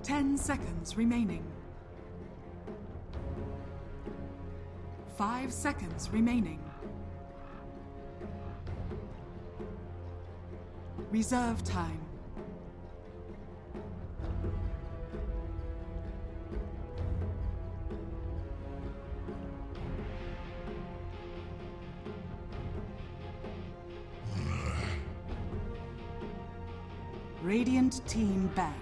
10 seconds remaining. 5 seconds remaining. Reserve time. Radiant team ban.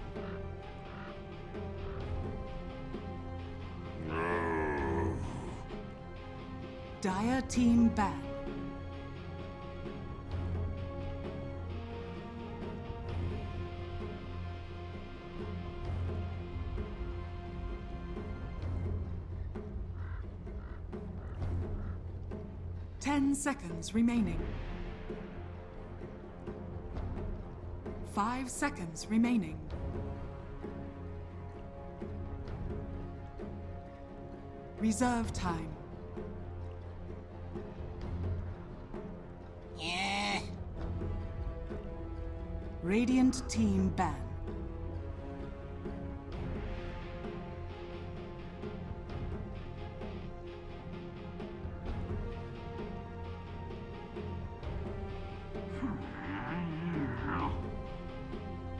Dire team ban. Ten seconds remaining. 5 seconds remaining. Reserve time. Yeah. Radiant team ban.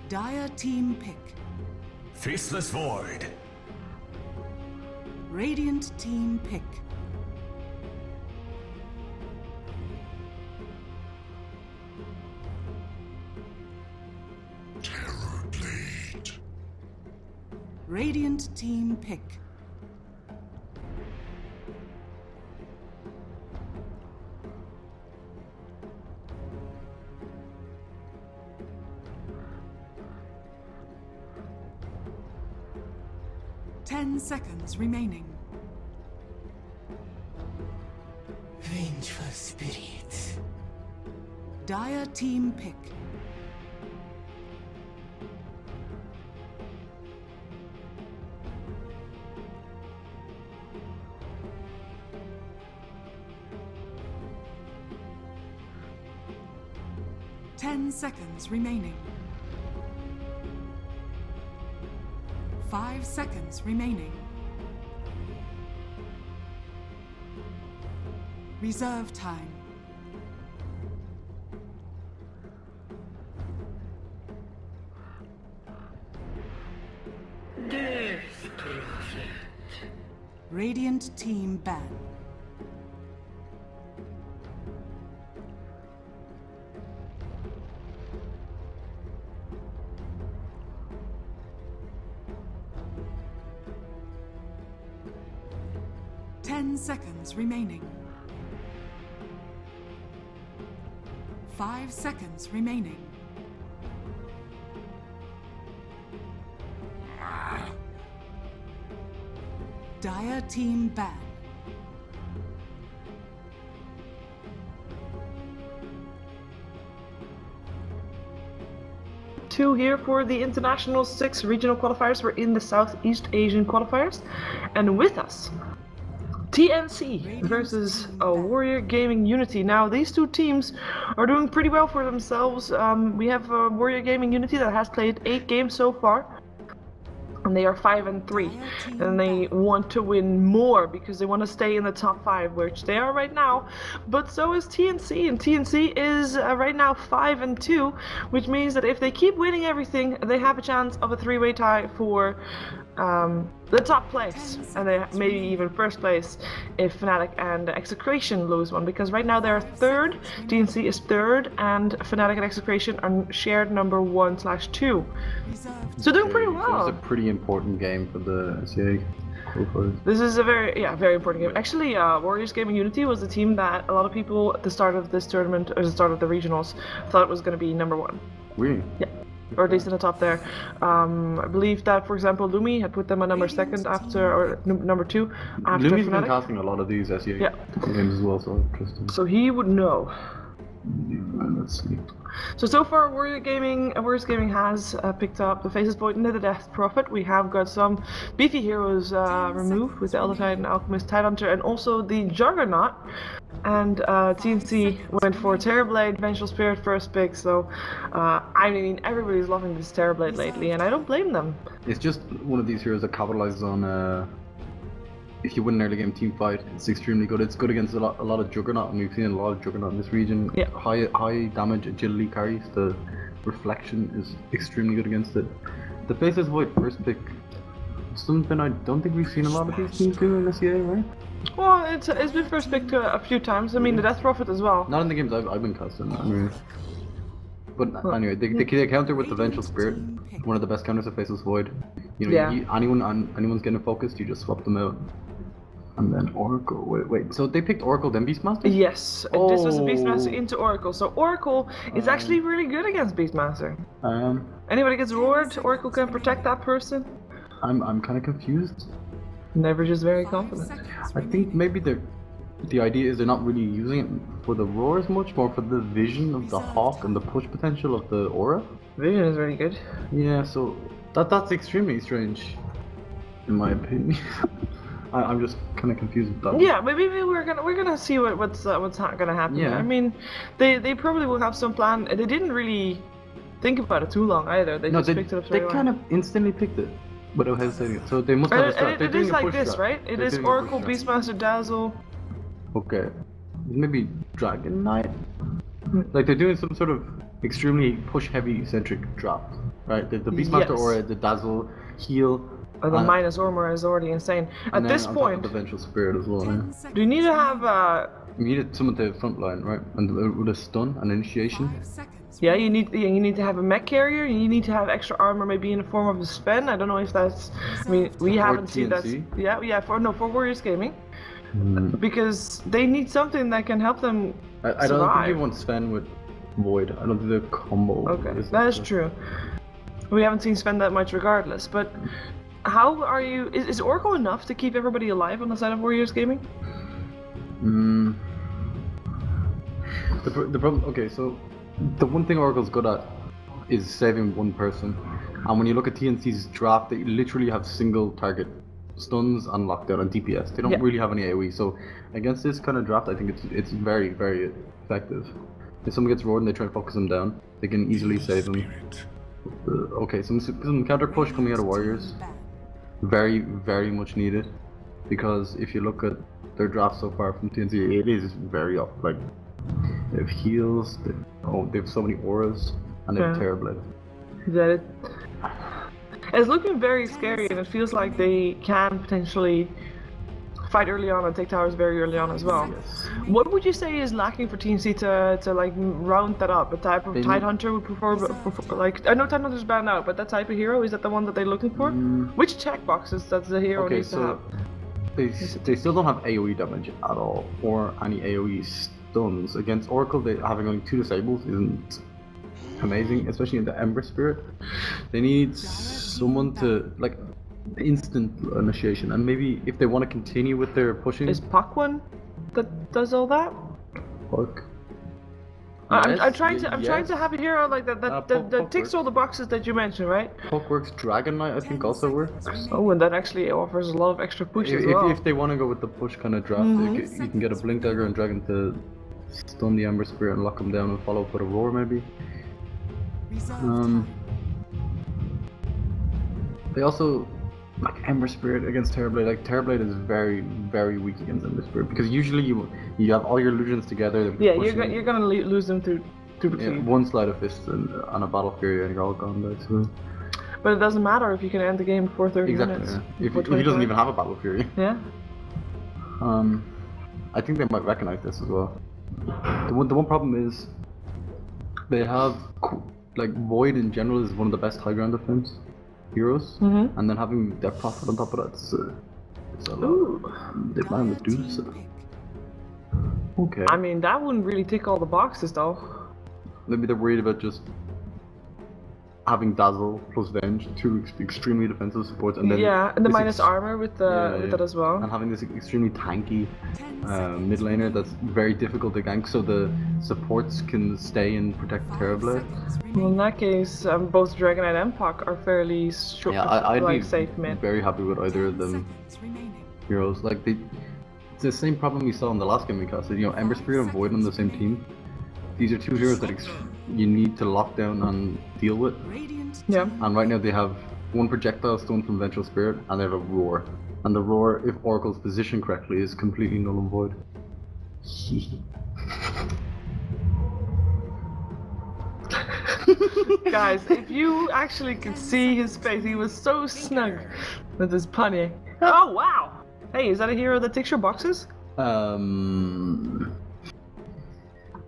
Dire team pick. Faceless Void. Radiant team pick. Terror Blade. Radiant team pick. Ten seconds remaining. Vengeful spirits. Dire team pick. Ten seconds remaining. 5 seconds remaining. Reserve time. Death Prophet. Radiant team ban. Ten seconds remaining. 5 seconds remaining. Dire team ban. Two here for the International 6 regional qualifiers. We're in the Southeast Asian qualifiers. And with us, TNC versus WarriorsGaming.Unity. Now, these two teams are doing pretty well for themselves. We have WarriorsGaming.Unity that has played 8 games so far. And they are 5-3, and they want to win more because they want to stay in the top 5, which they are right now. But so is TNC, and TNC is right now 5-2, which means that if they keep winning everything, they have a chance of a 3-way tie for the top place, and they maybe even first place if Fnatic and Execration lose one, because right now they're 3rd, TNC is 3rd, and Fnatic and Execration are shared number 1/2. So doing pretty well. This is a pretty important game for the SCA. This is a very important game. Actually, WarriorsGaming.Unity was the team that a lot of people at the start of this tournament, or the start of the regionals, thought was going to be number 1. Really? Yeah. Or at least in the top there. I believe that, for example, Lumi had put them at number 2nd after, or number 2 after Lumi's Fnatic. been casting a lot of these SCA games as well, so interesting. So he would know. Let's see. So far, Warriors Gaming has picked up the Faceless Void into the Death Prophet. We have got some beefy heroes removed with the Elder Titan, Alchemist, Tidehunter, and also the Juggernaut. And TNC went for Terrorblade, Vengeful Spirit first pick. So I mean, everybody's loving this Terrorblade lately, and I don't blame them. It's just one of these heroes that capitalizes on if you win an early game team fight, it's extremely good. It's good against a lot of Juggernaut, and we've seen a lot of Juggernaut in this region. Yeah. High damage agility carries. The reflection is extremely good against it. The Faceless Void first pick, something I don't think we've seen a lot of these teams do in this year, right? Well, it's been first picked a few times. I mean, the Death Prophet as well. Not in the games I've been casting. I mean, but anyway, they counter with the Vengeful Spirit, one of the best counters of Faceless Void. You know, Yeah. anyone's getting focused, you just swap them out. And then Oracle. Wait. So they picked Oracle, then Beastmaster? Yes, this was a Beastmaster into Oracle. So Oracle is actually really good against Beastmaster. Anybody gets roared, Oracle can protect that person. I'm kind of confused. Never just very confident. I think maybe the idea is they're not really using it for the roar as much, more for the vision of the hawk and the push potential of the aura. Vision is really good. Yeah, so that's extremely strange, in my opinion. I'm just kind of confused with that. Yeah, maybe we're gonna see what's gonna happen. Yeah. I mean, they probably will have some plan. They didn't really think about it too long either. They just picked it up they straight away. kind of instantly picked it without hesitating. So they must have a strat. It is like this, right? It is Oracle, Beastmaster, Dazzle. Okay, maybe Dragon Knight. Like they're doing some sort of extremely push-heavy centric drop, right? The Beastmaster Yes. aura, the Dazzle, heal. The minus armor is already insane. At And then this on top point, of the Vengeful Spirit as well. Yeah. do you need to have You needed someone to front line, right? And with a stun and initiation. 5 seconds. yeah, you need to have a mech carrier. You need to have extra armor, maybe in the form of a spin. I don't know if that's. I mean, we haven't seen that. TNC? Yeah, for Warriors Gaming, because they need something that can help them. I don't survive. think you want Sven with Void. I don't think the combo. Okay, that is true. We haven't seen Sven that much, regardless. But how are you? Is Oracle enough to keep everybody alive on the side of Warriors Gaming? The problem. Okay, so the one thing Oracle's good at is saving one person, and when you look at TNC's draft, they literally have single target stuns and lockdown and DPS. They don't really have any AoE. So against this kind of draft, I think it's very, very effective. If someone gets roared and they try to focus them down, they can easily save them. Okay, some counter push coming out of Warriors. Very, very much needed, because if you look at their draft so far from TNC, it is very up. Like they have heals, they have so many auras, and they have Terrorblade. Is that it? It's looking very scary, and it feels like they can potentially fight early on and take towers very early on as well. Yes. What would you say is lacking for TNC to like round that up? A type of Tidehunter would prefer like, I know Tidehunter's banned out, but that type of hero, is that the one that they're looking for? Which checkboxes does the hero Okay, needs to have? they still don't have AoE damage at all, or any AoE stuns. Against Oracle, they having only 2 disables isn't amazing, especially in the Ember Spirit. They need someone to like instant initiation, and maybe if they want to continue with their pushing. Is Puck one that does all that? Puck. I'm trying to have a hero like that Puck ticks works. all the boxes that you mentioned, right? Puck works. Dragon Knight, I think, also works. Oh, and that actually offers a lot of extra push as well. If they want to go with the push kind of draft, you can get a Blink Dagger and Dragon to stun the Ember Spirit and lock them down and follow up with a Roar, maybe. They also like Ember Spirit against Terrorblade. Like Terrorblade is very, very weak against Ember Spirit, because usually you have all your illusions together. Yeah, you're gonna lose them through the cleave. One Sleight of Fist and a Battle Fury, and you're all gone, basically. But it doesn't matter if you can end the game before 30 minutes. Yeah. If he doesn't even have a Battle Fury. Yeah. I think they might recognize this as well. The one problem is they have like Void in general is one of the best high ground defense heroes, and then having Death Prophet on top of that, it's a lot. They plan to do so. Okay. I mean, that wouldn't really tick all the boxes though. Maybe they're worried about just having Dazzle plus Venge, two extremely defensive supports, and then yeah, and the this minus armor with that as well. and having this extremely tanky mid laner that's very difficult to gank, so the supports can stay and protect Terrorblade. Well, in that case, both Dragonite and Puck are fairly short, Yeah, I'd like be safe mid. very happy with either of them heroes. Like it's the same problem we saw in the last game we casted. You know, Ember Spirit and Void on the same team. These are two heroes that you need to lock down and deal with. Yeah. And right now they have one projectile stone from Vengeful Spirit, and they have a roar. And the roar, if Oracle's positioned correctly, is completely null and void. Guys, if you actually could see his face, he was so snug with his punny. Oh wow! Hey, is that a hero that takes your boxes?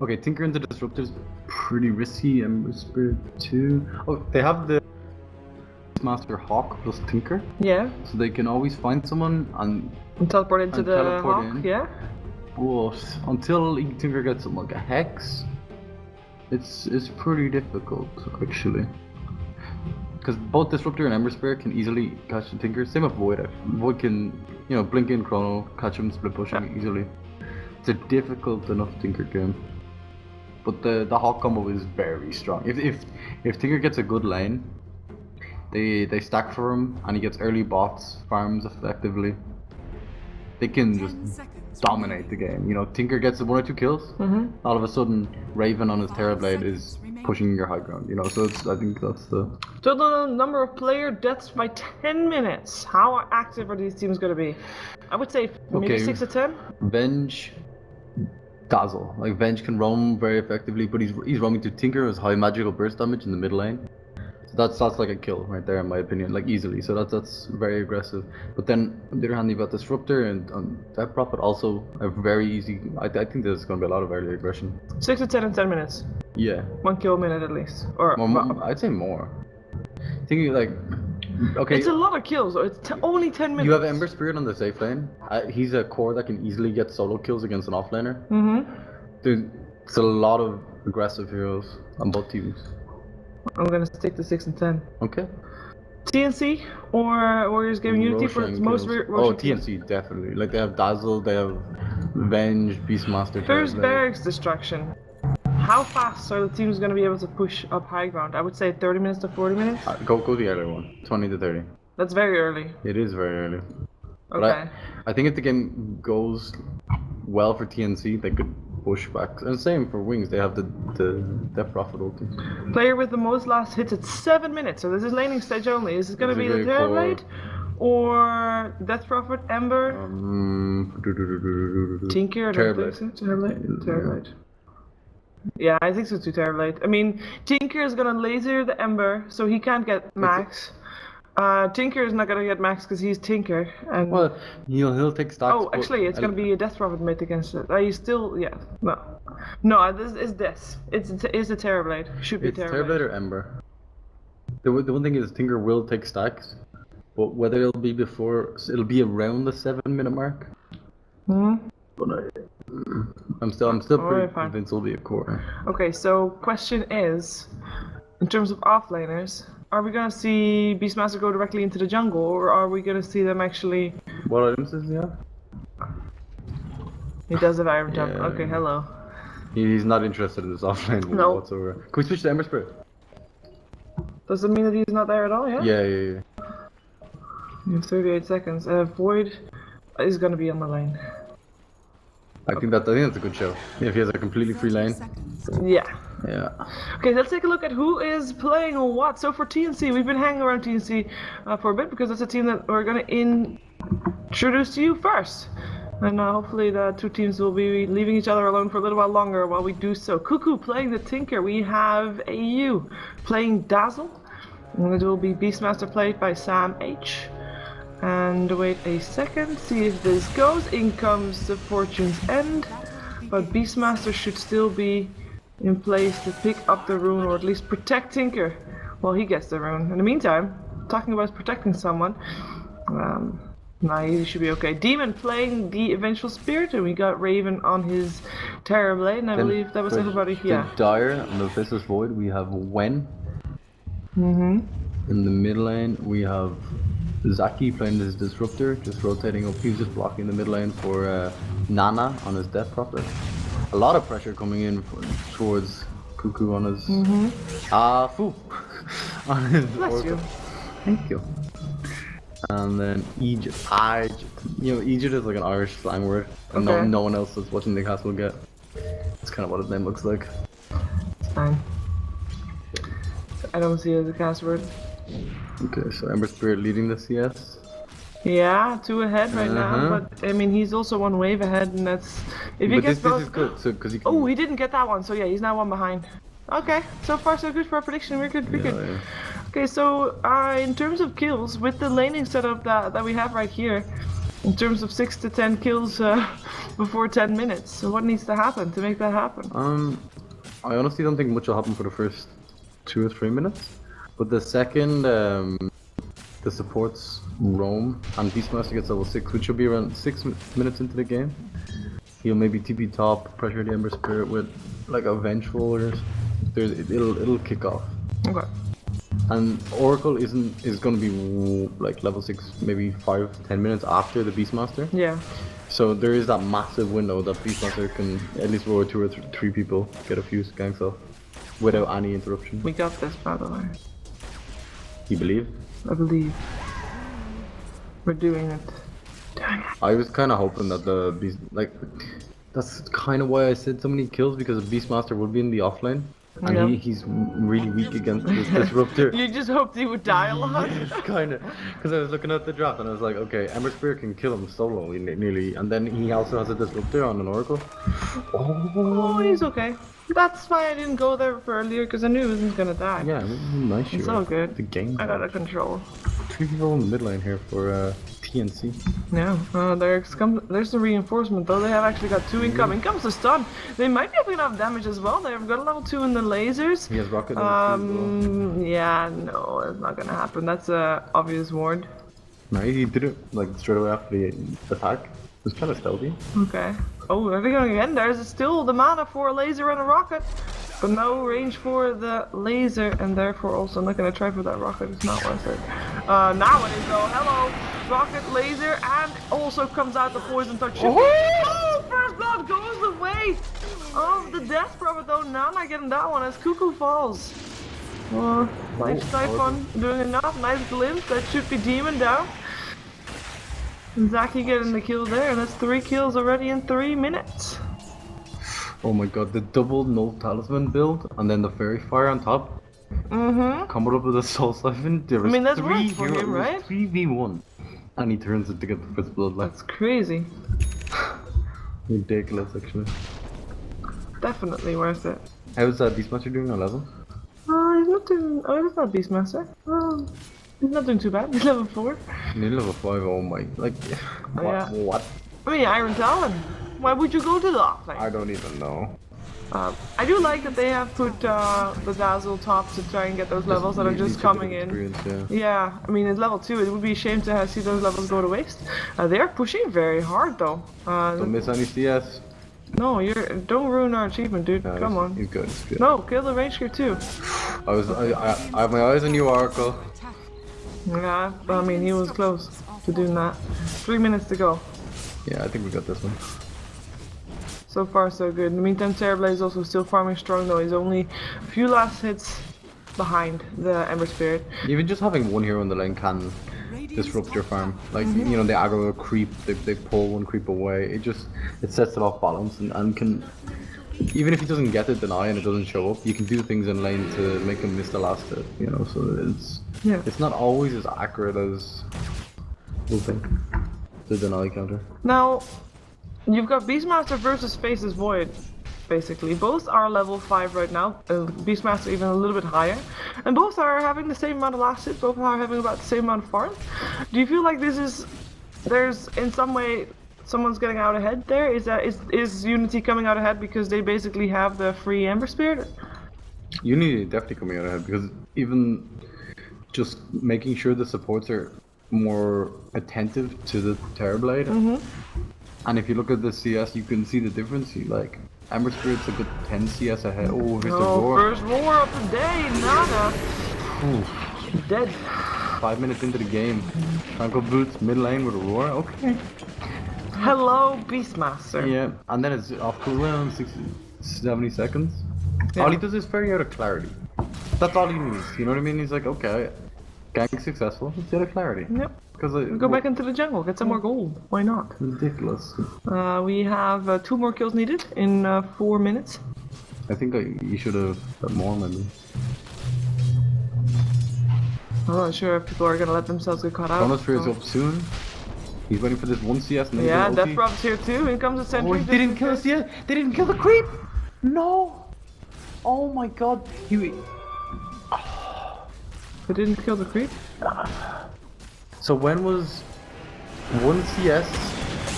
Okay, Tinker into Disruptor's pretty risky. Ember Spirit 2. Oh, they have the Master Hawk plus Tinker. Yeah. So they can always find someone and teleport into the teleport Hawk, in. yeah? But until Tinker gets something like a Hex, it's pretty difficult actually. Because both Disruptor and Ember Spirit can easily catch the Tinker. Same with Void. Void can, you know, blink in Chrono, catch him, split push him easily. It's a difficult enough Tinker game. But the Hawk combo is very strong. If Tinker gets a good lane, they stack for him and he gets early bots, farms effectively. They can just dominate the game. You know, Tinker gets 1 or 2 kills. All of a sudden, Raven on his Terrorblade is pushing your high ground. You know, so I think that's the total number of player deaths by 10 minutes. How active are these teams going to be? I would say maybe 6 to 10. Venge, Dazzle. Like Venge can roam very effectively, but he's roaming to Tinker with high magical burst damage in the mid lane. So that's like a kill right there in my opinion, like easily. So that's very aggressive. But then on the other hand, you've got Disruptor and that Prophet also a very easy. I think there's going to be a lot of early aggression. 6 to 10 in 10 minutes. Yeah. 1 kill a minute at least. Or I'd say more. Thinking like, okay. It's a lot of kills. So it's only 10 minutes. You have Ember Spirit on the safe lane. He's a core that can easily get solo kills against an offlaner. There's a lot of aggressive heroes on both teams. I'm gonna stick to 6 and 10. Okay. TNC or Warriors Gaming.Unity for most TNC definitely. Like they have Dazzle, they have Venge, Beastmaster. First barracks destruction. How fast are the teams gonna be able to push up high ground? I would say 30 minutes to 40 minutes. Go the early one. 20 to 30. That's very early. It is very early. Okay. But I think if the game goes well for TNC, they could push back. And same for Wings, they have the Death Prophet ulti. Player with the most last hits at 7 minutes, so this is laning stage only. Is it going to be the Terrorblade or Death Prophet, Ember? Tinker? Terrorblade. Yeah, I think so too, Terrorblade. I mean, Tinker is going to laser the Ember, so he can't get max. Tinker is not gonna get max because he's Tinker, and well, he'll take stacks. Oh, actually, it's gonna be a Death Prophet mate against it. He's still, no. This is this. It's a Terrorblade. Should be Terrorblade or Ember. The one thing is Tinker will take stacks, but whether it'll be around the 7-minute mark. But I'm still pretty convinced it'll be a core. Okay, so question is, in terms of offlaners. Are we gonna see Beastmaster go directly into the jungle, or are we gonna see them actually? What items does he have? He does have Iron Jump. Okay, hello. He's not interested in this offlane whatsoever. Can we switch to Ember Spirit? Does it mean that he's not there at all? Yeah. Yeah. You have 38 seconds. Void is gonna be on the lane. I think that's a good show. If he has a completely free lane. Yeah. Yeah. Okay, let's take a look at who is playing what. So for TNC, we've been hanging around TNC for a bit because it's a team that we're going to introduce to you first. And hopefully the two teams will be leaving each other alone for a little while longer while we do so. Cuckoo playing the Tinker. We have AU playing Dazzle. And it will be Beastmaster played by Sam H. And wait a second, see if this goes. In comes the Fortune's End. But Beastmaster should still be in place to pick up the rune, or at least protect Tinker while he gets the rune. In the meantime, talking about protecting someone, he should be okay. Demon playing the Vengeful Spirit, and we got Raven on his Terrorblade, and I believe that was everybody here. Dire and the Vicious Void, we have Wen. Mm-hmm. In the mid lane, we have Zaki playing his Disruptor, just rotating up. He's just blocking the mid lane for Nana on his Death Prophet. A lot of pressure coming in towards Cuckoo on his... Fu! on his Bless Oracle. you. Thank you. And then Egypt. You know, Egypt is like an Irish slang word. And Okay. no one else that's watching the cast will get. It's kind of what his name looks like. It's fine. I don't see it as a cast word. Okay, so Ember Spirit leading the CS. Yeah, 2 ahead right now, Uh-huh. but I mean he's also 1 wave ahead, and that's if he But gets this both. is good, so because you can. Oh, he didn't get that one, so yeah, he's now 1 behind. Okay, so far so good for our prediction. We're good. We're Yeah, good. yeah. Okay, so in terms of kills, with the laning setup that we have right here, in terms of 6 to 10 kills before 10 minutes, so what needs to happen to make that happen? I honestly don't think much will happen for the first 2 or 3 minutes, but the second the supports roam and Beastmaster gets level 6, which will be around 6 minutes into the game, he'll maybe TP top, pressure the Ember Spirit with like a Vengeful or it'll kick off. Okay. And Oracle is going to be like level 6, maybe 5-10 minutes after the Beastmaster. Yeah. So there is that massive window that Beastmaster can at least roll 2 or 3 people, get a few ganks off, without any interruption. We got this, by the way. You believe? I believe. We're doing it. Doing it. I was kind of hoping that the Beast, like, that's kind of why I said so many kills, because Beastmaster would be in the offlane. And Yeah. he's really weak against this Disruptor. You just hoped he would die a lot. Kind of, because I was looking at the draft and I was like, okay, Ember Spirit can kill him solo nearly, and then he also has a Disruptor on an Oracle. Oh, he's okay. That's why I didn't go there for earlier, because I knew he wasn't gonna die. Yeah, nice. It's shot. all good. The game. I got a control. 3 people in the mid lane here for TNC. Yeah, there's the reinforcement though. They have actually got 2 incoming. Comes the stun. They might be able to have damage as well. They've got a level 2 in the lasers. He has rocket. level 2 as Yeah, no, it's not gonna happen. That's a obvious ward. well. No, he did it like straight away after the attack. It was kind of stealthy. Okay. Oh, are they going again? There's still the mana for a laser and a rocket, but no range for the laser, and therefore also not gonna try for that rocket. It's not worth it. Now it is though. Hello, rocket, laser, and also comes out the poison touch. Oh, first blood goes the way of the death prophet though. Nana getting that one as Cuckoo falls. Nice Typhon doing enough. Nice glimpse. That should be demon down. Zaki getting the kill there, and that's 3 kills already in 3 minutes. Oh my god, the double null talisman build and then the fairy fire on top. Comboed up with a soul siphon. There was that's 3 worked for him, heroes, right? 3v1. And he turns it to get the first blood. Like, That's crazy. ridiculous actually. Definitely worth it. How's Beastmaster doing on level? He's not doing. Oh, he's not Beastmaster. Oh, he's not doing too bad. He's level 4. Nearly level 5, oh my, like, what? yeah. What? I mean, Iron Talon. Why would you go to the offlane? I don't even know. I do like that they have put the Dazzle top to try and get those levels that are just coming in. Yeah, I mean, at level 2, it would be a shame to see those levels go to waste. They are pushing very hard though. Don't miss any CS. No, don't ruin our achievement, dude. No, Come on. He's good, he's good. No, kill the range gear too. I have my eyes on you, Oracle. Yeah, I mean, he was close to doing that. 3 minutes to go. Yeah, I think we got this one. So far, so good. In the meantime, Terrorblade is also still farming strong, though. He's only a few last hits behind the Ember Spirit. Even just having one hero in the lane can disrupt your farm. Like, you know, they aggro a creep, they pull one creep away. It sets it off balance and can... Even if he doesn't get the deny and it doesn't show up, you can do things in lane to make him miss the last hit, you know, so it's not always as accurate as we'll think. The deny counter. Now, you've got Beastmaster versus Faces Void, basically. Both are level 5 right now, Beastmaster even a little bit higher. And both are having the same amount of last hits, both are having about the same amount of farm. Do you feel like there's in some way someone's getting out ahead there? Is Unity coming out ahead because they basically have the free Ember Spirit? Unity is definitely coming out ahead because even just making sure the supports are more attentive to the Terrorblade. And if you look at the CS, you can see the difference. Like, Ember Spirit's a good 10 CS ahead. Oh, here's the roar. First roar of the day, Nana. Oof. Dead. 5 minutes into the game. Franco boots mid lane with a roar. Okay. Hello, Beastmaster. Yeah, and then it's off cooldown 60, 70 seconds. Yeah. All he does is ferry out of clarity. That's all he needs. You know what I mean? He's like, okay, gang successful. Let's get a clarity. Yep. Because Go back into the jungle, get some more gold. Why not? ridiculous. We have 2 more kills needed in 4 minutes. I think you should have done more, maybe. I'm not sure if people are gonna let themselves get caught out. Chronosphere is up soon. He's waiting for this 1 CS and then Yeah, he's gonna Death ulti. Rob's here too. In comes the Oh, sentry. he didn't kill us yet. They didn't kill the creep. No. Oh my god. They didn't kill the creep? So when was 1 CS?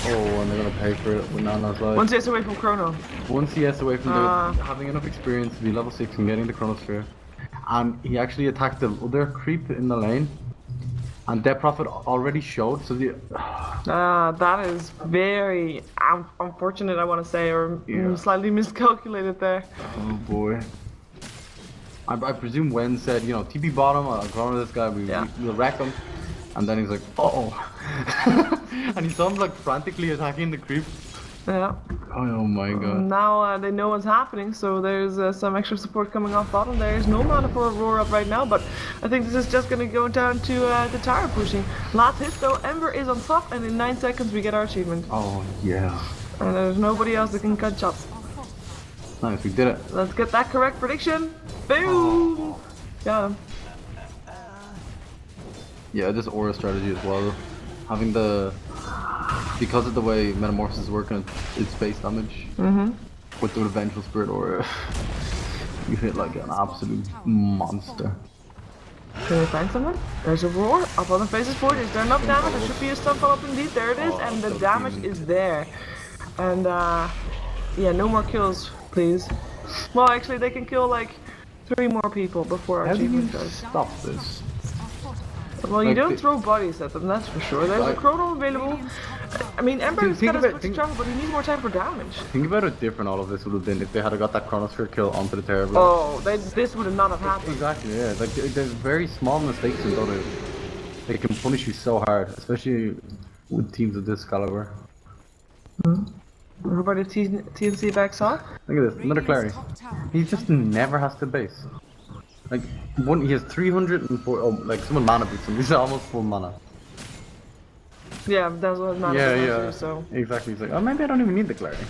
Oh, and they're gonna pay for it with Nana's life. 1 CS away from Chrono. 1 CS away from having enough experience to be level 6 and getting the Chronosphere. And he actually attacked the other creep in the lane. And Death Prophet already showed, so the... That is very unfortunate, I want to say, or slightly miscalculated there. Oh boy. I presume Wen said, you know, TP bottom, I'll corner this guy, we'll wreck him. And then he's like, uh-oh. And he saw him like frantically attacking the creep. Yeah. Oh my god. Now they know what's happening, so there's some extra support coming off bottom. There's no mana for a roar up right now, but I think this is just going to go down to the tower pushing. Last hit though, Ember is on top, and in 9 seconds we get our achievement. Oh yeah. And there's nobody else that can cut shots. Nice, we did it. Let's get that correct prediction. Boom! Got him. Yeah, this aura strategy as well. Having the... Because of the way Metamorphosis is working, it's base damage. With the Revengeful Spirit aura, you hit like an absolute monster. Can we find someone? There's a roar up on the faces forward. Is there enough damage? There should be a stun follow up indeed. There it is, and the damage is there. And yeah, no more kills, please. Well, actually, they can kill like 3 more people before our How do you achievement goes. stop this? Well, you like don't the- throw bodies at them, that's for sure. There's a Like- chrono available. I mean, Ember has Think got about- his travel, but he needs more time for damage. Think about how different all of this would have been if they had got that Chronosphere kill onto the Terror Blade. Oh, this would have not have happened. Exactly, yeah. Like there's very small mistakes in Dota. They can punish you so hard, especially with teams of this caliber. What about if TNC backs off? Look at this, another clarity. He just never has to base. Like he has 304. Oh, like someone mana beats him. He's almost full mana. Yeah, that's what matters. Yeah. So. Exactly. He's like, oh, maybe I don't even need the clarity.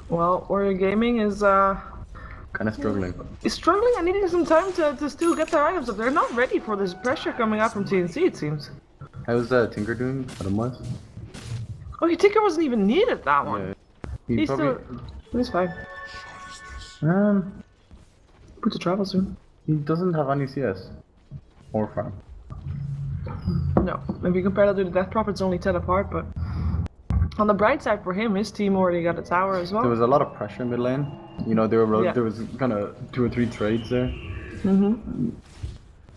Well, Warrior Gaming is Kind of struggling. struggling and needing some time to still get their items up. They're not ready for this pressure coming out from TNC, it seems. How's Tinker doing? Otherwise? Oh, Tinker wasn't even needed that one. Yeah. He He's probably. He's fine. Put to travel soon. He doesn't have any CS or farm. No, if you compare that to the Death Prophet, it's only 10 apart, but on the bright side for him, his team already got a tower as well. There was a lot of pressure mid lane. You know, there was kind of 2 or 3 trades there.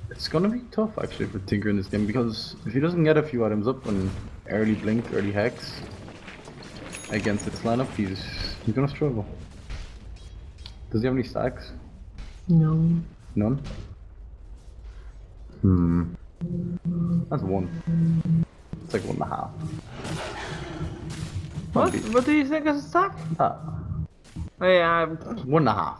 It's gonna be tough actually for Tinker in this game because if he doesn't get a few items up on early blink, early hex against this lineup, he's gonna struggle. Does he have any stacks? No. None? That's 1. It's like 1.5. What do you think is a stack? Ah, Oh, yeah, 1.5.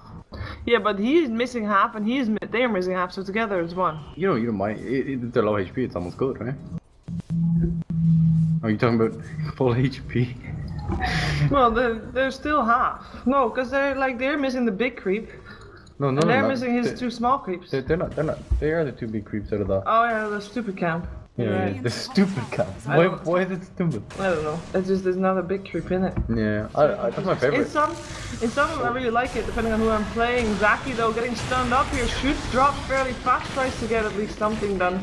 yeah, but he's missing half and they're missing half, so together it's 1. You don't mind. If they're low HP, it's almost good, right? Are you talking about full HP? Well, they're still half. No, because they're missing the big creep. No, And they're missing his 2 small creeps. They're not. They are the 2 big creeps out of that. Oh yeah, the stupid camp. Yeah, Right. the stupid cat. I Why is it stupid? I don't know. It's just there's another big creep in it. Yeah, that's my favorite. In some I really like it, depending on who I'm playing. Zaki though, getting stunned up here, shoots drop fairly fast, tries to get at least something done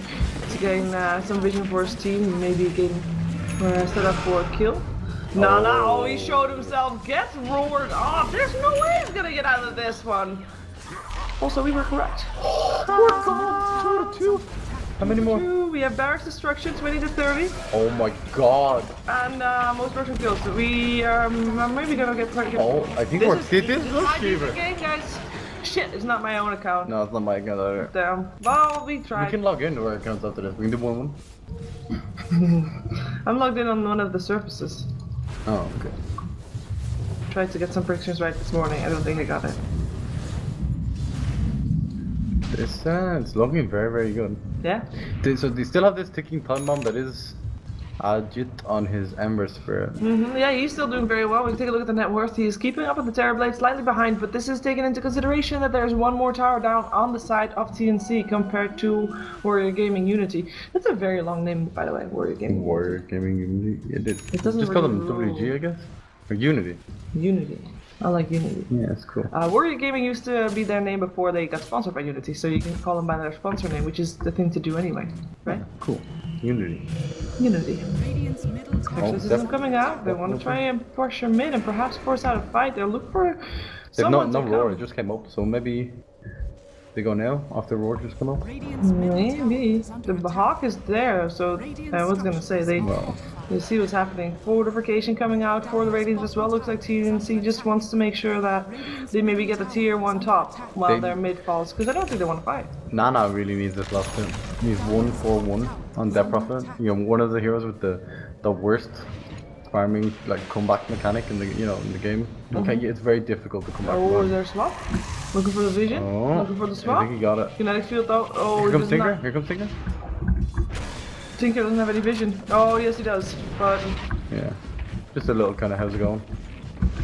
to gain some vision for his team, maybe gain set up for a kill. No, he showed himself, gets roared off. There's no way he's gonna get out of this one. Also, we were correct. We're gone 2-2. How many more? We have Barracks Destruction, 20 to 30. Oh my god. And most Russian kills. We are maybe gonna get quite good. Oh, I think this This might be the Shiva. game, guys. shit, it's not my own account. No, it's not my account either. Damn. Well, we We tried. can log into our accounts after this. We can do one. I'm logged in on one of the surfaces. Oh, okay. Tried to get some predictions right this morning. I don't think I got it. It's looking very, very good. Yeah? So they still have this ticking time bomb that is Ajit on his Ember Spirit. Yeah, he's still doing very well. We can take a look at the net worth. He's keeping up with the Terror Blade, slightly behind, but this is taken into consideration that there's one more tower down on the side of TNC compared to Warrior.Unity. That's a very long name, by the way, WarriorsGaming.Unity. It doesn't just call them really WG, I guess? Or Unity. Unity. I like Unity. Yeah, it's cool. Warrior Gaming used to be their name before they got sponsored by Unity, so you can call them by their sponsor name, which is the thing to do anyway, right? Cool. Unity. Unity. Radiant's middle tower. Actually, this isn't coming out. They want to try and push them in and perhaps force out a fight. They'll look for They've someone no to roar, come. it just came up, so maybe they go now after roar just come up. Radiant's middle tower Maybe. is under The attack. hawk is there, so I was gonna say they see what's happening. Fortification coming out for the Radiants as well. Looks like TNC just wants to make sure that they maybe get the tier 1 top while They- their mid falls, because I don't think they want to fight. Nana really needs this last turn. He's 1-4-1 on Death Prophet. You know, one of the heroes with the worst farming like comeback mechanic in the in the game. Okay, it's very difficult to come back. Oh, from is that. there a swap? Looking for the vision? Oh, Looking for the I swap? think he got it. Kinetic field though. Oh, Here he comes does Tinker. not. Here comes Tinker. Tinker doesn't have any vision. Oh, yes he does. But Yeah, just a little kind of how's it going.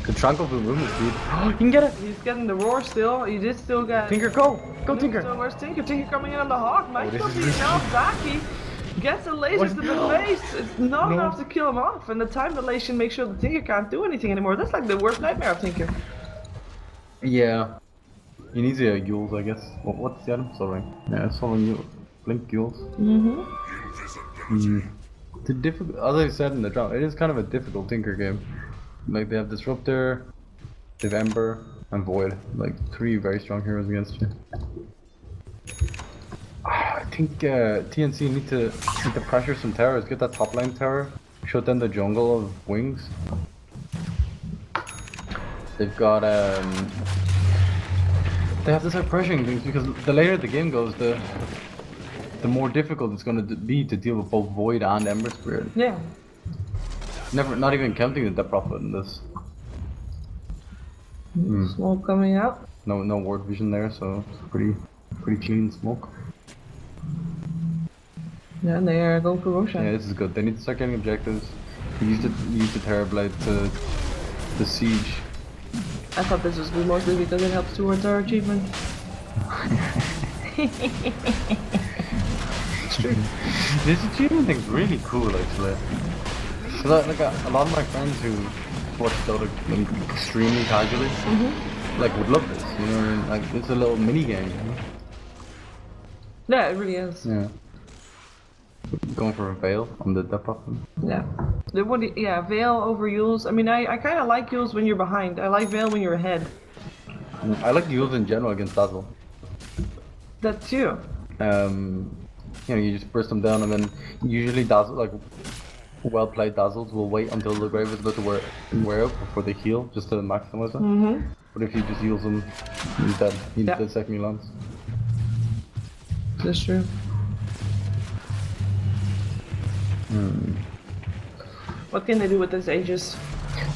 The tranquil movement speed. Oh, you can get it. he's getting the roar still. He did still get. Tinker, go Tinker. So where's Tinker? Tinker coming in on the hawk. Might this still is be this- enough. Zaki gets a laser to the face. It's not enough to kill him off. And the time dilation makes sure the Tinker can't do anything anymore. That's like the worst nightmare of Tinker. Yeah, he needs a Yules, I guess. What's the item? Sorry. Yeah, it's following Yules. Blink Yules. The difficult, as I said in the drop, it is kind of a difficult Tinker game. Like they have Disruptor, they have Ember, and Void. Like 3 very strong heroes against you. I think TNC need to pressure some towers. Get that top line tower. Shut down the jungle of wings. They've got they have to start pressuring things because the later the game goes, the more difficult it's going to be to deal with both Void and Ember Spirit. Yeah. Not even counting the Death Prophet in this. Smoke coming out. No ward vision there, so it's pretty clean smoke. Yeah, and they are going for Roshan. Yeah, this is good. They need to start getting objectives. Use the Terror Blade to the siege. I thought this was good mostly because it helps towards our achievement. This achievement thing's really cool, actually. Cause like a lot of my friends who watch Dota like, extremely casually, like would love this. You know what I mean? Like it's a little mini game. You know? Yeah, it really is. Yeah. Going for a veil on the Death Prophet. Yeah. Yeah, Veil over Yules. I mean, I kind of like Yules when you're behind. I like Veil when you're ahead. I like Yules in general against Dazzle. That too. You know, you just burst them down and then usually Dazzle, like well played Dazzles will wait until the grave is about to wear out before they heal, just to maximize it. But if you just use them, he's dead. He's dead second he lands. That's true. What can they do with this Aegis?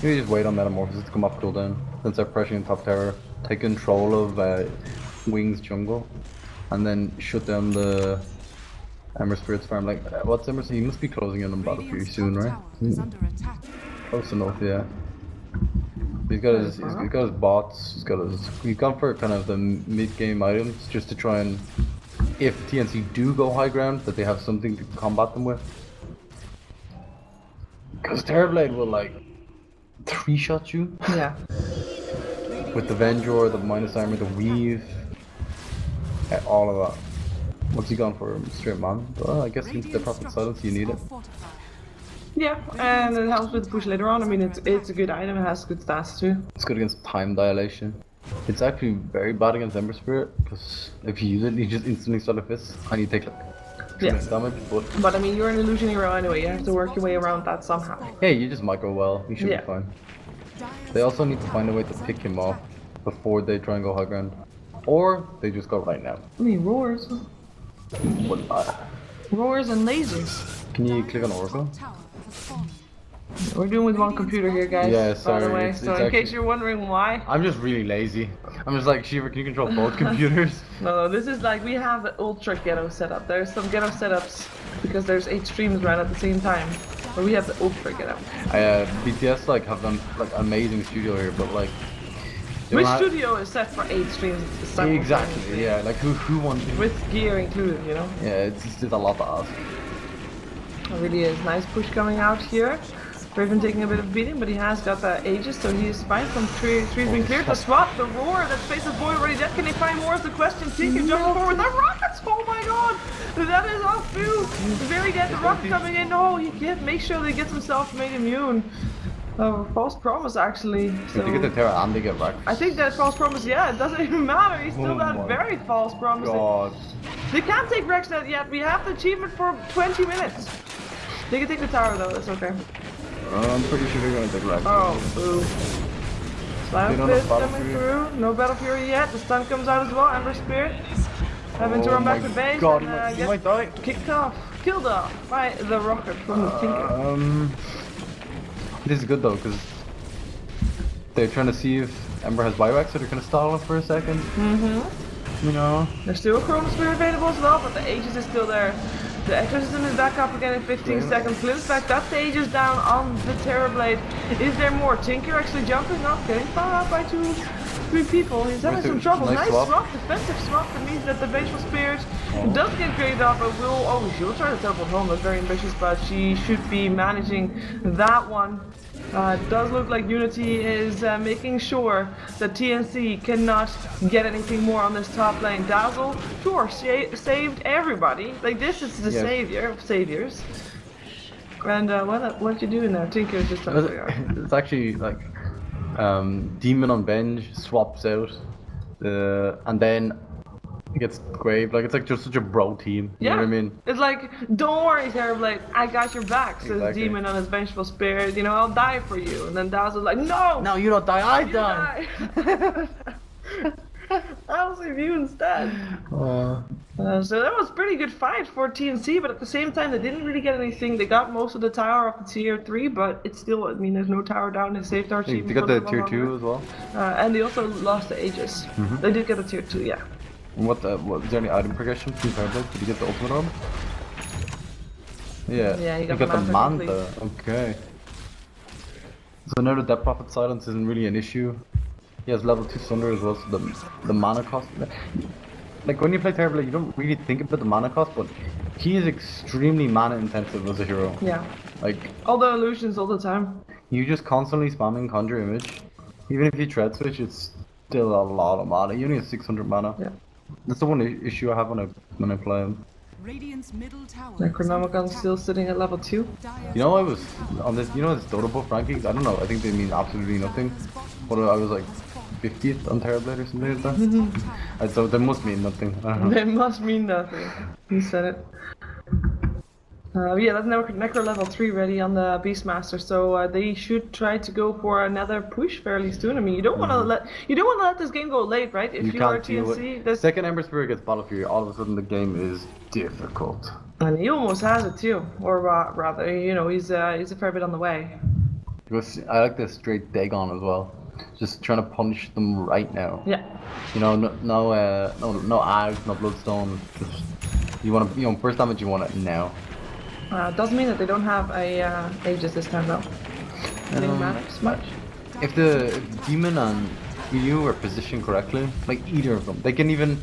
You just wait on Metamorphosis to come up cooldown, then start pressuring top tower, take control of Wings jungle, and then shut down the Ember Spirit's farm. Like, what's Ember? He must be closing in on Battlefield soon, right? Is under attack. Close enough, yeah. He's got his bots. He's gone for kind of the mid-game items just to try and, if TNC do go high ground, that they have something to combat them with. Because Terrorblade will like 3-shot you Yeah. with the Vendor, the minus armor, the weave, all of that. What's he gone for? Straight man? Well, I guess since the Prophet Silence, you need it. Yeah, and it helps with the push later on. I mean, it's a good item. It has good stats too. It's good against time dilation. It's actually very bad against Ember Spirit because if you use it, you just instantly start a fist and you take like tremendous damage. But I mean, you're an illusion hero anyway. You have to work your way around that somehow. Hey, you just micro well. You should Yeah. be fine. They also need to find a way to pick him off before they try and go high ground. or they just go right now. I mean, roars. Roars and lasers. Can you click on Oracle? Tower has fallen. We're doing with one computer here, guys. Yeah, By sorry, the way, it's so in actually- case you're wondering why. I'm just really lazy. I'm just like, Shiva, can you control both computers? No, this is like we have the ultra ghetto setup. There's some ghetto setups because there's 8 streams running at the same time. But we have the ultra ghetto. BTS like have done like amazing studio here, but like. they Which don't have- studio is set for 8 streams? Exactly. Yeah. Like who wants? With gear included, you know. Yeah, it's just a lot to ask. It really is. Nice push coming out here. Raven taking a bit of beating, but he has got the Aegis, so he is fine from trees being cleared. The swap, the roar, that faces boy already dead. Can he find more is the question. Tinker jumping forward. The rockets! Oh my god! That is off too! Very dead, the rocket coming in. No, he can't make sure that he gets himself made immune. False promise actually. So If you get the Terra and they get wrecked. I think that false promise, yeah, it doesn't even matter. He's still Oh that my very false promise. God. They can't take Rexnet yet. We have the achievement for 20 minutes. They can take the tower though, that's okay. I'm pretty sure they're gonna take wrecked. Oh, boo. Slam They don't have fist Battle coming Fury. through. No Battle Fury yet. The stun comes out as well. Ember Spirit. Having to Oh run back my to base God, and he might die. kicked off. Killed off by the rocket from the Tinker. This is good though, because they're trying to see if Ember has buyback, so they're gonna stall it for a second. Mm-hmm. You know. There's still a Chroma Spear available as well, but the Aegis is still there. The Exorcism is back up again in 15 seconds. Flips back, that's the Aegis down on the Terrorblade. Is there more? Tinker actually jumping up, getting followed out by 3 people. He's having some trouble. Nice swap, defensive swap. That means that the Vengeful Spirit does get graded up, but will. Oh, she will try to teleport home. That's very ambitious, but she should be managing that one. It does look like Unity is making sure that TNC cannot get anything more on this top lane. Dazzle, sure, saved everybody. Like this is the savior of saviors. And what you doing there? Tinker is just over there. It's actually like Demon on Venge swaps out, and then gets Grave. Like it's like just such a bro team. You know what I mean? It's like, don't worry, Terrorblade, I got your back, says Exactly. Demon on his Vengeful Spirit. You know, I'll die for you. And then Dazzle's like, no! No, you don't die. I You die. die. I'll save you instead. So that was a pretty good fight for TNC, but at the same time they didn't really get anything. They got most of the tower of the tier 3, but it's still, I mean, there's no tower down. They saved our achievement. They got for the a little tier 2 longer. as well. And they also lost the Aegis. They did get a tier 2, yeah. What is there any item progression from Terrorblade? Did he get the ultimate orb? Yeah. Yeah, he got the the Manta Manta. Okay. So now the Death Prophet silence isn't really an issue. He has level 2 Sunder as well, so the mana cost. Like when you play Terrorblade, you don't really think about the mana cost, but he is extremely mana intensive as a hero. Yeah. Like All the illusions all the time. you just constantly spamming Conjure Image. Even if you Tread Switch, it's still a lot of mana. You only have 600 mana. Yeah. That's the one issue I have when I play him. Radiant's middle tower. Necronomicon's still sitting at level 2. You know, I was on this. You know, this Dota buff rankings. I don't know. I think they mean absolutely nothing. But I was like 50th on Terrorblade or something like that. So they must mean nothing. I don't know. They must mean nothing. He said it. Yeah, that's Necro level 3 ready on the Beastmaster, so they should try to go for another push fairly soon. I mean, you don't want to let this game go late, right? If you are deal with- TNC, this, Second Ember Spirit gets Battle Fury, all of a sudden the game is difficult. and he almost has it too, or rather, you know, he's a fair bit on the way. Because I like the straight Dagon as well. Just trying to punish them right now. Yeah. You know, no Ags, no Bloodstone. Just you want to, first damage you want it now. Doesn't mean that they don't have a Aegis this time though. Didn't matter much. If the Demon and EU are positioned correctly, like either of them, they can even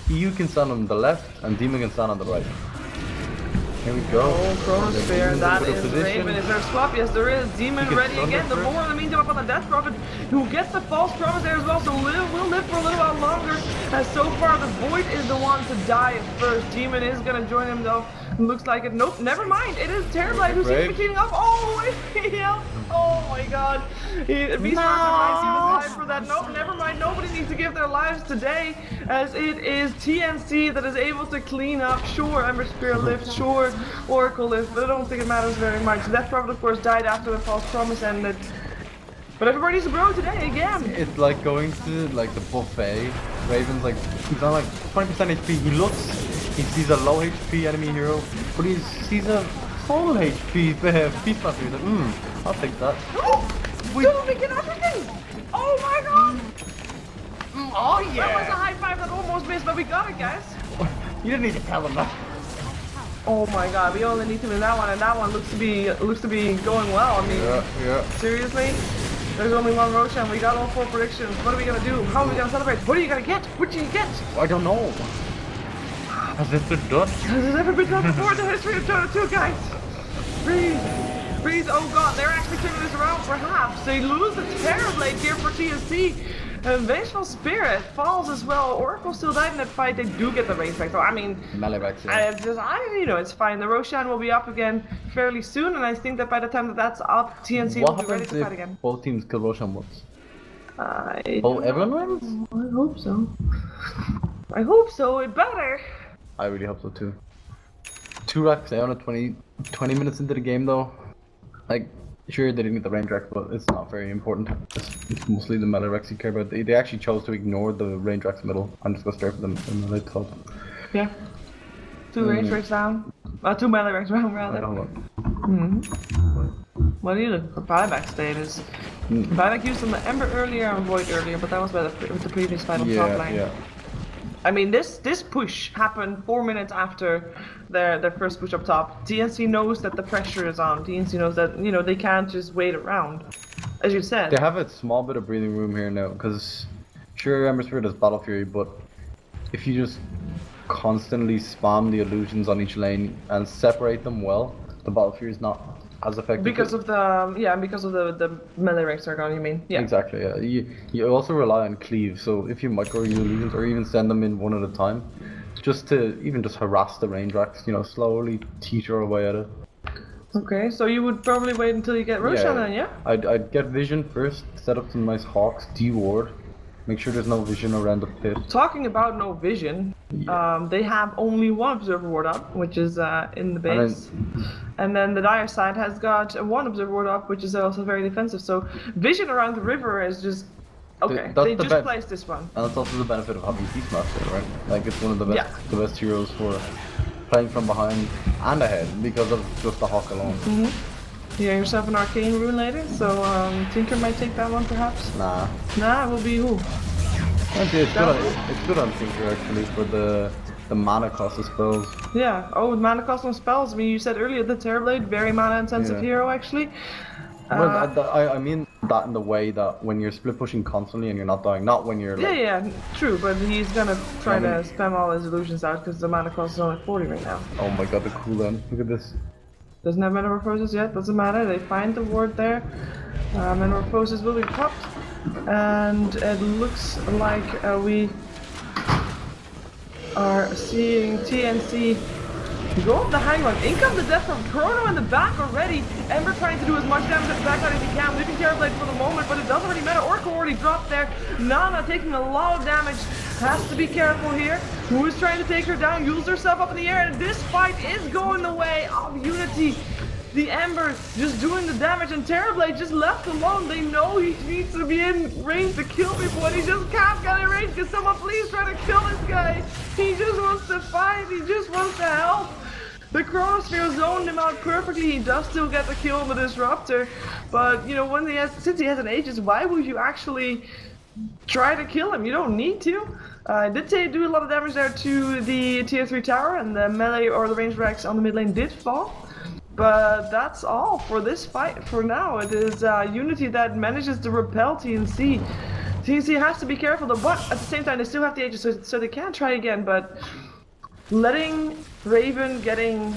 EU can stand on the left and Demon can stand on the right. Here we go. Oh, Chronosphere, that Good is position. Raven. Is there a swap? Yes, there is. Demon He gets ready Thunder again. The first. Boar in the meantime up on the Death Prophet, who gets the false promise there as well, so will live for a little while longer. As so far, the Void is the one to die first. Demon is going to join him though. Looks like it. Nope, never mind. It is Terrorblade who seems to be Brave. cleaning up. Oh, yeah. Oh my god. Beastmaster might see his life for that. Nope, never mind. Nobody needs to give their lives today, as it is TNC that is able to clean up. Sure, Ember Spirit lift. Sure, Oracle lift, but I don't think it matters very much. Death Prophet, of course, died after the false promise ended. But everybody's a bro today again. It's like going to like the buffet. Raven's like, he's on like 20% HP. He looks, he sees a low HP enemy hero, but he sees a full HP Beastmaster. He's like, I'll take that. Dude, we get everything! Oh my god! Oh That was a high five that almost missed, but we got it, guys. You didn't need to tell him that. Oh my god, we only need to win that one, and that one looks to be going well. I mean, Yeah. seriously? There's only one Roshan, we got all 4 predictions. What are we gonna do? How are we gonna celebrate? What are you gonna get? What do you get? I don't know. Has this been done? Has this ever been done before in the history of Dota 2, guys? Breathe. Breathe. Oh god, they're actually turning this around, perhaps. They lose the Terrorblade here for TNC. And Vengeful Spirit falls as well. Oracle still died in that fight. They do get the range back. So, I mean, Melee Rex, yeah. It's fine. The Roshan will be up again fairly soon. And I think that by the time that that's up, TNC What will be ready happens to fight if again. both teams kill Roshan once? Oh, everyone wins? I hope so. I hope so. It better. I really hope so too. 2 racks down at 20 minutes into the game though. Like, sure they didn't get the range rack, but it's not very important. It's mostly the melee racks you care about. They actually chose to ignore the range racks middle and just go straight for the melee top. Yeah. 2 range racks down. 2 melee racks down, rather. What are you looking for? Buyback status. Buyback used on the Ember earlier and Void earlier, but that was with the previous fight on top lane. Yeah. I mean, this push happened 4 minutes after their first push up top. TNC knows that the pressure is on. TNC knows that, you know, they can't just wait around. As you said. They have a small bit of breathing room here now, because sure Ember Spirit has Battle Fury, but if you just constantly spam the illusions on each lane and separate them well, the Battle Fury is not as effective. Because of the melee ranks are gone, you mean? Yeah. Exactly, yeah. You also rely on cleave, so if you micro your illusions or even send them in one at a time, just to even just harass the range racks, you know, slowly teeter away at it. Okay, so you would probably wait until you get Roshan then, yeah? I'd get vision first, set up some nice hawks, deward, make sure there's no vision around the pit. Talking about no vision, they have only 1 observer ward up, which is in the base. And then the dire side has got 1 observer ward up, which is also very defensive. So vision around the river is just okay. They just placed this one. And that's also the benefit of having Beastmaster, right? Like it's one of the best heroes for playing from behind and ahead because of just the hawk alone. You get yourself an arcane rune later, so Tinker might take that one perhaps. Nah, it will be who? It's good on Tinker actually for the mana cost of spells. Yeah. Oh, mana cost on spells. I mean, you said earlier the Terrorblade, very mana intensive hero actually. Well, I mean that in the way that when you're split pushing constantly and you're not dying, not when you're like... Yeah, true, but he's gonna try to spam all his illusions out because the mana cost is only 40 right now. Oh my god, the cooldown. Look at this. Doesn't have Metamorphosis yet, doesn't matter, they find the ward there. Metamorphosis will be popped, and it looks like we are seeing TNC go off the hang on. In comes the death from Chrono in the back already. Ember trying to do as much damage at the backside as he can, leaving Terrorblade for the moment, but it doesn't really matter. Oracle already dropped there. Nana taking a lot of damage. Has to be careful here. Who is trying to take her down? Yul's herself up in the air, and this fight is going the way of Unity. The Ember just doing the damage, and Terrorblade just left alone. They know he needs to be in range to kill people, and he just can't get in range. Can someone please try to kill this guy? He just wants to fight. He just wants to help. The Chronosphere zoned him out perfectly. He does still get the kill on the Disruptor, but you know, since he has an Aegis, why would you actually try to kill him? You don't need to. I did say do a lot of damage there to the tier 3 tower, and the melee or the range racks on the mid lane did fall. But that's all for this fight for now. It is Unity that manages to repel TNC. TNC has to be careful though, but at the same time they still have the Aegis, so they can try again, but letting Raven getting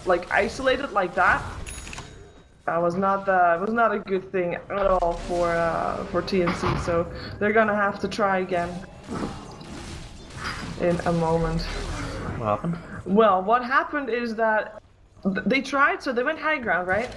like isolated like that was not a good thing at all for TNC. So they're gonna have to try again in a moment. What happened? Well, what happened is that They tried, so they went high ground, right?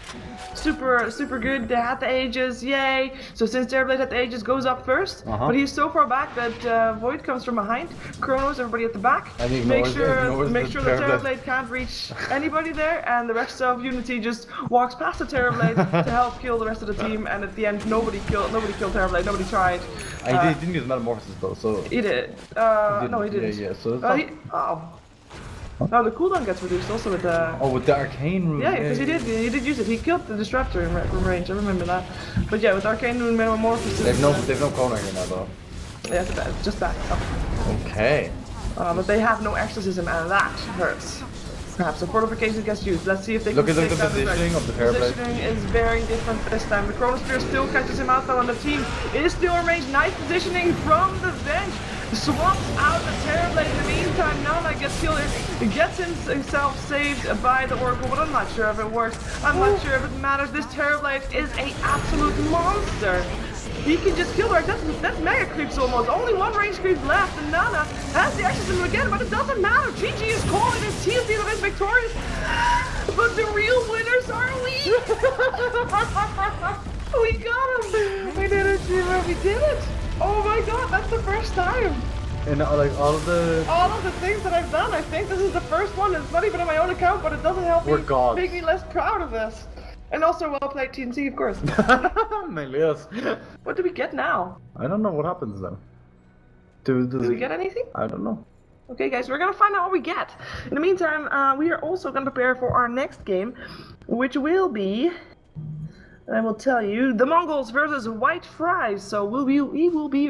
Super good. They had the Aegis, yay! So since Terrorblade had the Aegis, goes up first, but he's so far back that Void comes from behind. Chronos, everybody at the back. And he Make ignores sure the the Terrorblade can't reach anybody there, and the rest of Unity just walks past the Terrorblade to help kill the rest of the team. And at the end, nobody killed Terrorblade. Nobody tried. And he didn't use Metamorphosis though, so. He did. No, he didn't. Yeah. So. No, the cooldown gets reduced also with the. Oh, with the arcane rune. Yeah, because he did use it. He killed the disruptor from range. I remember that. But yeah, with arcane rune, metamorphosis. They've no counter here now though. Yeah, it's just back up. Okay. But they have no exorcism, and that hurts. Perhaps a fortification gets used. Let's see if they can look at the take down positioning of the The Terrorblade. positioning is very different this time. The Chronosphere still catches him out though, and the team is still in range. Nice positioning from the bench. Swaps out the Terrorblade. In the meantime, Nana gets killed. Gets himself saved by the Oracle, but I'm not sure if it works. I'm not sure if it matters. This Terrorblade is an absolute monster. He can just kill her. That's mega creeps almost. Only one range creep left, and Nana has the exorcism again, but it doesn't matter. GG is calling his TNC that is victorious. But the real winners are we. We got him. We did it, Shiva. We did it. Oh my god, that's the first time. And like all of the things that I've done, I think this is the first one. It's not even on my own account, but it doesn't help We're me gods. make me less proud of this. And also well played TNC, of course. Mainly yes. What do we get now? I don't know what happens then. Do we get anything? I don't know. Okay guys, we're gonna find out what we get. In the meantime, we are also gonna prepare for our next game, which will be, I will tell you, the Mongols versus White Fries. So we will be